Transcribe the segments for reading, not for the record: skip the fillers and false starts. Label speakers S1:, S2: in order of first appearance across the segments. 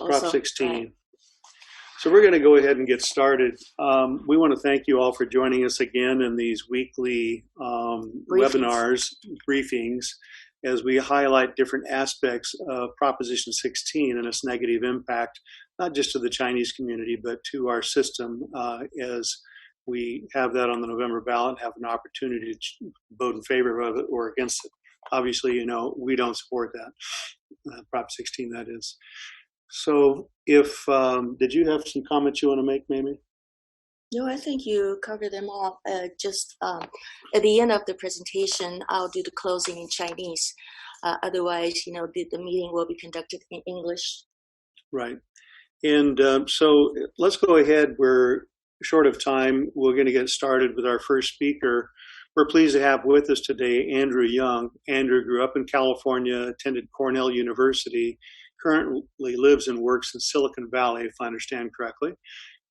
S1: Prop 16. So we're going to go ahead and get started. We want to thank you all for joining us again in these weekly webinars, briefings, as we highlight different aspects of Proposition 16 and its negative impact, not just to the Chinese community, but to our system as we have that on the November ballot, have an opportunity to vote in favor of it or against it. Obviously, you know, we don't support that, Prop 16 that is. So if, did you have some comments you want to make, Mamie?
S2: No, I think you covered them all. Just at the end of the presentation, I'll do the closing in Chinese. Otherwise, you know, the meeting will be conducted in English.
S1: Right. And so let's go ahead. We're short of time. We're going to get started with our first speaker. We're pleased to have with us today Andrew Young. Andrew grew up in California, attended Cornell University, currently lives and works in Silicon Valley, if I understand correctly.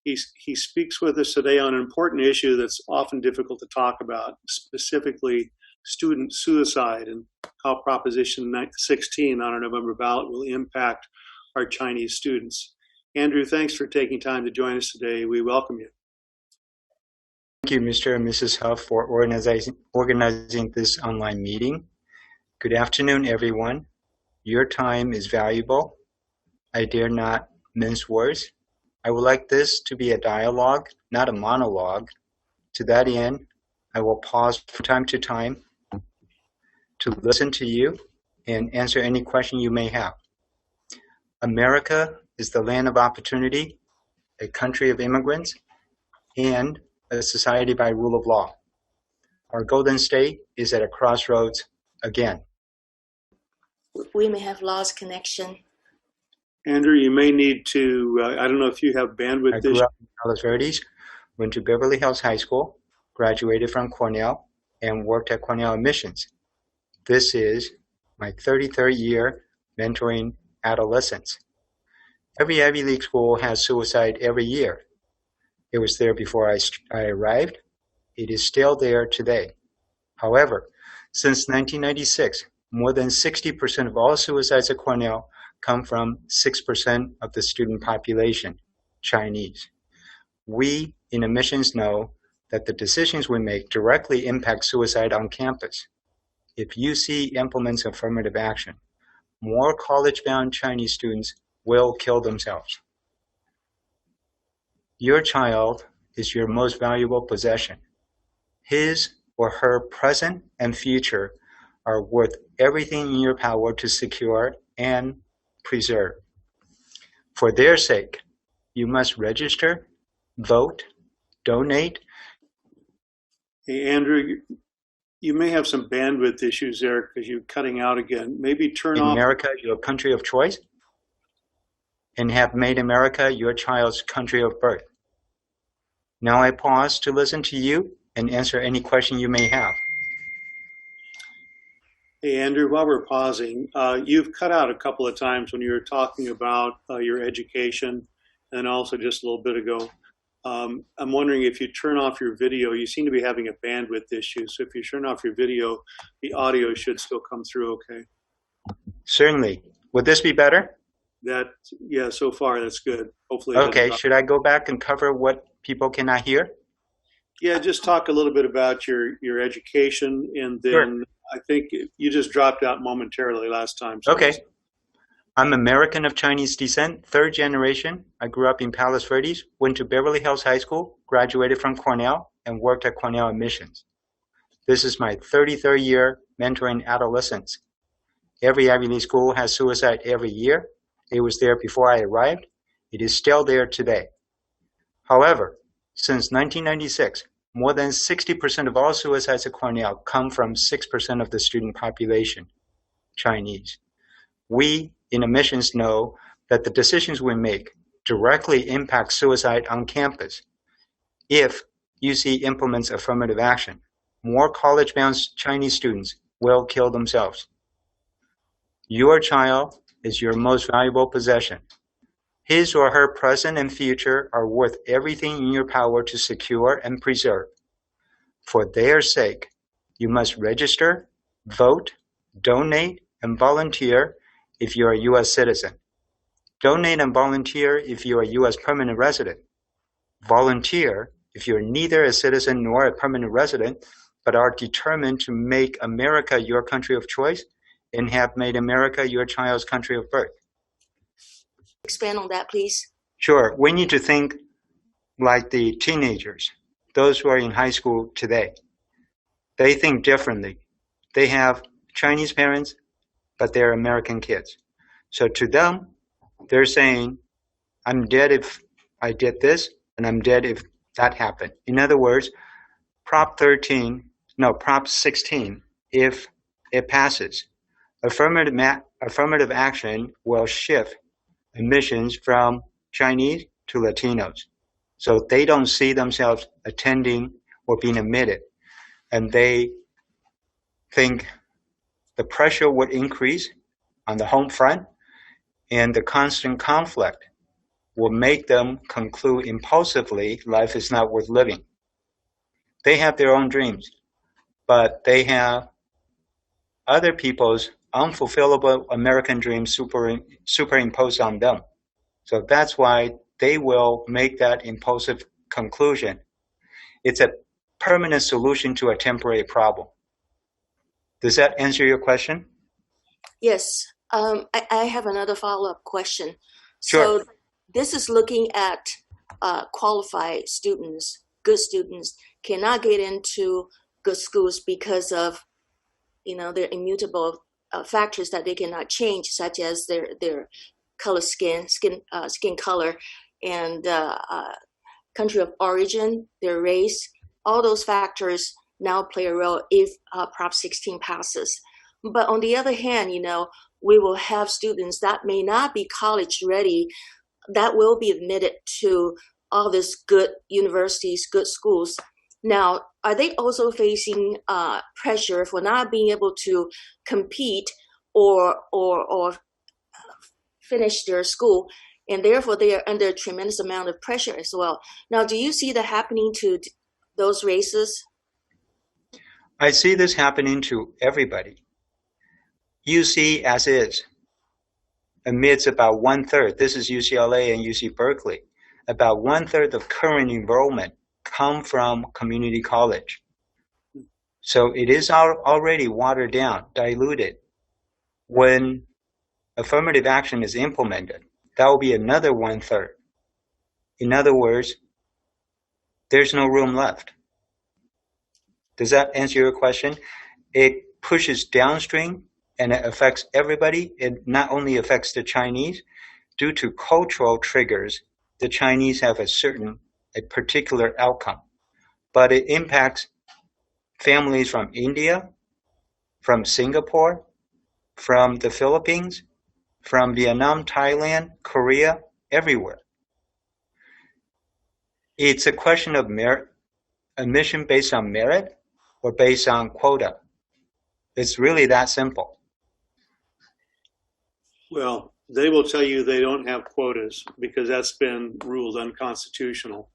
S1: He speaks with us today on an important issue that's often difficult to talk about, specifically student suicide and how Proposition 16 on our November ballot will impact our Chinese students. Andrew, thanks for taking time to join us today. We welcome you.
S3: Thank you, Mr. and Mrs. Huff, for organizing this online meeting. Good afternoon, everyone. Your time is valuable. I dare not mince words. I would like this to be a dialogue, not a monologue. To that end, I will pause from time to time to listen to you and answer any question you may have. America is the land of opportunity, a country of immigrants, and a society by rule of law. Our Golden State is at a crossroads again.
S2: We may have lost connection.
S1: Andrew, you may need to, I don't know if you have bandwidth.
S3: I grew up in Palos, Verdes, went to Beverly Hills High School, graduated from Cornell, and worked at Cornell admissions. This is my 33rd year mentoring adolescents. Every Ivy League school has suicide every year. It was there before I arrived. It is still there today. However, since 1996, more than 60% of all suicides at Cornell come from 6% of the student population, Chinese. We in admissions know that the decisions we make directly impact suicide on campus. If UC implements affirmative action, more college-bound Chinese students will kill themselves. Your child is your most valuable possession. His or her present and future are worth everything in your power to secure and preserve. For their sake, you must register, vote, donate.
S1: Hey, Andrew, you may have some bandwidth issues there because you're cutting out again. Maybe turn off.
S3: America, your country of choice, and have made America your child's country of birth. Now I pause to listen to you and answer any question you may have.
S1: Hey, Andrew, while we're pausing, you've cut out a couple of times when you were talking about your education and also just a little bit ago. I'm wondering if you turn off your video, you seem to be having a bandwidth issue. So if you turn off your video, the audio should still come through okay.
S3: Certainly. Would this be better?
S1: Yeah, so far that's good. Hopefully.
S3: Okay, should I go back and cover what people cannot hear?
S1: Yeah, just talk a little bit about your education, and then sure. I think you just dropped out momentarily last time. So
S3: okay. I'm American of Chinese descent, third generation. I grew up in Palos Verdes, went to Beverly Hills High School, graduated from Cornell, and worked at Cornell admissions. This is my 33rd year mentoring adolescents. Every Ivy League school has suicide every year. It was there before I arrived. It is still there today. However, since 1996, more than 60% of all suicides at Cornell come from 6% of the student population, Chinese. We in admissions know that the decisions we make directly impact suicide on campus. If UC implements affirmative action, more college-bound Chinese students will kill themselves. Your child is your most valuable possession. His or her present and future are worth everything in your power to secure and preserve. For their sake, you must register, vote, donate, and volunteer if you're a U.S. citizen. Donate and volunteer if you're a U.S. permanent resident. Volunteer if you're neither a citizen nor a permanent resident, but are determined to make America your country of choice and have made America your child's country of birth.
S2: Expand on that, please.
S3: Sure. We need to think like the teenagers, those who are in high school today. They think differently. They have Chinese parents, but they're American kids. So to them, they're saying, I'm dead if I did this, and I'm dead if that happened. In other words, Prop 16, if it passes, affirmative action will shift admissions from Chinese to Latinos. So they don't see themselves attending or being admitted. And they think the pressure would increase on the home front, and the constant conflict will make them conclude impulsively life is not worth living. They have their own dreams, but they have other people's unfulfillable American dreams superimposed on them. So that's why they will make that impulsive conclusion. It's a permanent solution to a temporary problem. Does that answer your question?
S2: Yes. I have another follow-up question.
S3: Sure.
S2: So this is looking at qualified students, good students, cannot get into good schools because of, their immutable factors that they cannot change, such as their color skin color, and country of origin, their race. All those factors now play a role if Prop 16 passes. But on the other hand, we will have students that may not be college ready that will be admitted to all these good universities, good schools. Now, are they also facing pressure for not being able to compete or finish their school, and therefore they are under a tremendous amount of pressure as well? Now, do you see that happening to those races?
S3: I see this happening to everybody. UC as is admits about 1/3. This is UCLA and UC Berkeley. About 1/3 of current enrollment come from community college. So it is already watered down, diluted. When affirmative action is implemented, that will be another 1/3. In other words, there's no room left. Does that answer your question? It pushes downstream and it affects everybody. It not only affects the Chinese. Due to cultural triggers, the Chinese have a particular outcome. But it impacts families from India, from Singapore, from the Philippines, from Vietnam, Thailand, Korea, everywhere. It's a question of merit, admission based on merit or based on quota. It's really that simple.
S1: Well, they will tell you they don't have quotas because that's been ruled unconstitutional.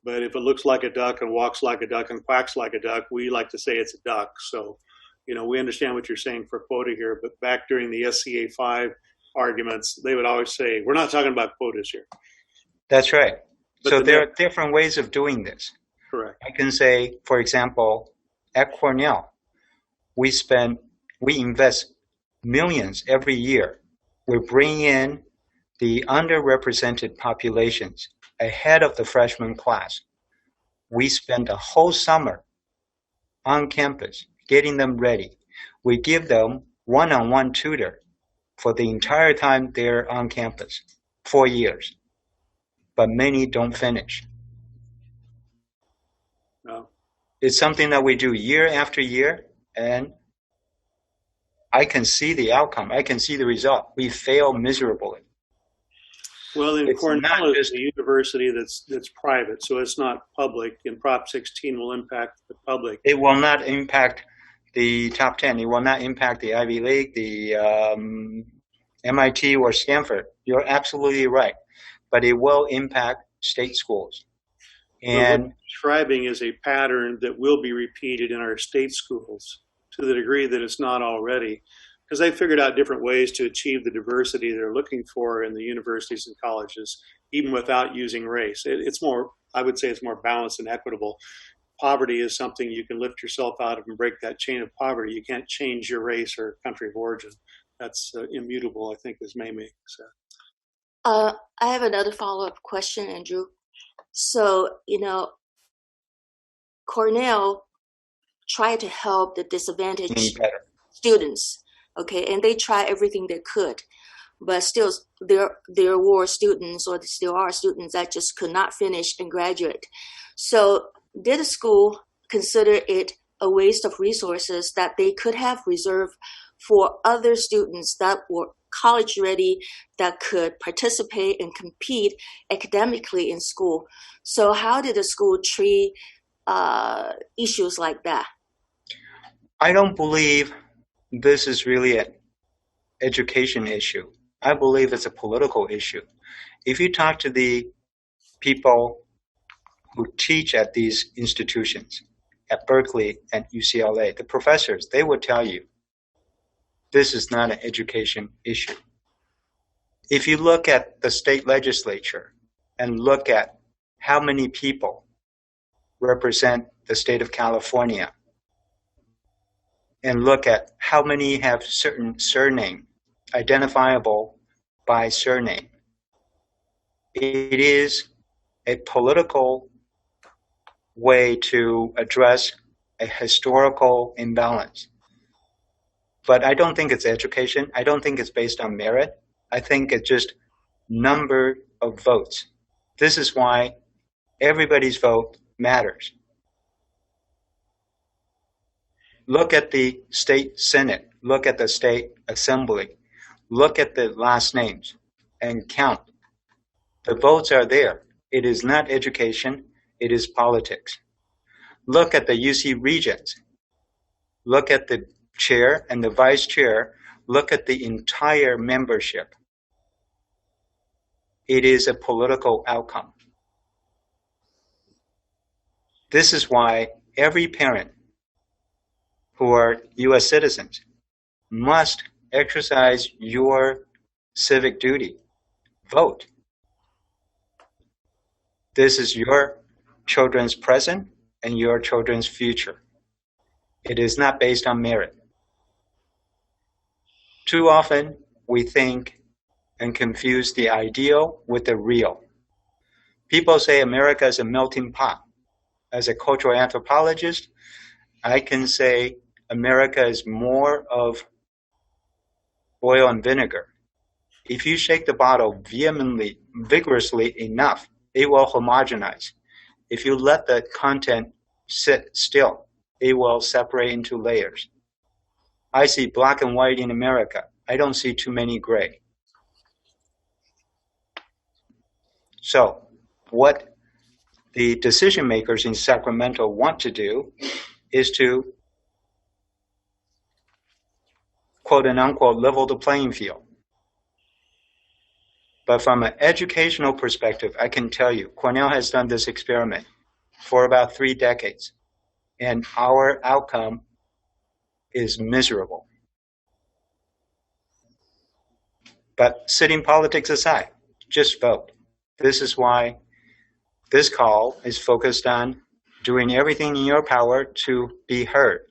S1: But if it looks like a duck and walks like a duck and quacks like a duck, we like to say it's a duck. So, we understand what you're saying for quota here. But back during the SCA 5 arguments, they would always say, we're not talking about quotas here.
S3: That's right.
S1: But
S3: so there are different ways of doing this.
S1: Correct.
S3: I can say, for example, at Cornell, we invest millions every year. We bring in the underrepresented populations ahead of the freshman class. We spend a whole summer on campus getting them ready. We give them one-on-one tutor for the entire time they're on campus, 4 years. But many don't finish.
S1: No.
S3: It's something that we do year after year, and I can see the outcome. I can see the result. We fail miserably.
S1: Well, in Cornell is a university that's private, so it's not public, and Prop 16 will impact the public.
S3: It will not impact the top 10. It will not impact the Ivy League, the MIT or Stanford. You're absolutely right. But it will impact state schools. And
S1: what you're describing is a pattern that will be repeated in our state schools to the degree that it's not already, because they figured out different ways to achieve the diversity they're looking for in the universities and colleges, even without using race. It's more, I would say it's more balanced and equitable. Poverty is something you can lift yourself out of and break that chain of poverty. You can't change your race or country of origin. That's immutable, I think, as Mei said.
S2: I have another follow-up question, Andrew. So, Cornell tried to help the disadvantaged students, okay, and they tried everything they could, but still there were students, or still are students, that just could not finish and graduate. So did the school consider it a waste of resources that they could have reserved for other students that were college ready, that could participate and compete academically in school? So how did the school treat issues like that?
S3: I don't believe this is really an education issue. I believe it's a political issue. If you talk to the people who teach at these institutions, at Berkeley and UCLA, the professors, they would tell you this is not an education issue. If you look at the state legislature and look at how many people represent the state of California, and look at how many have certain surname, identifiable by surname, it is a political way to address a historical imbalance. But I don't think it's education. I don't think it's based on merit. I think it's just number of votes. This is why everybody's vote matters. Look at the state senate, look at the state assembly, look at the last names and count. The votes are there. It is not education, it is politics. Look at the UC Regents. Look at the chair and the vice chair. Look at the entire membership. It is a political outcome. This is why every parent who are U.S. citizens must exercise your civic duty. Vote. This is your children's present and your children's future. It is not based on merit. Too often, we think and confuse the ideal with the real. People say America is a melting pot. As a cultural anthropologist, I can say America is more of oil and vinegar. If you shake the bottle vehemently, vigorously enough, it will homogenize. If you let the content sit still, it will separate into layers. I see black and white in America. I don't see too many gray. So, what the decision makers in Sacramento want to do is to quote and unquote level the playing field. But from an educational perspective, I can tell you, Cornell has done this experiment for about 3 decades, and our outcome is miserable. But setting politics aside, just vote. This is why this call is focused on doing everything in your power to be heard.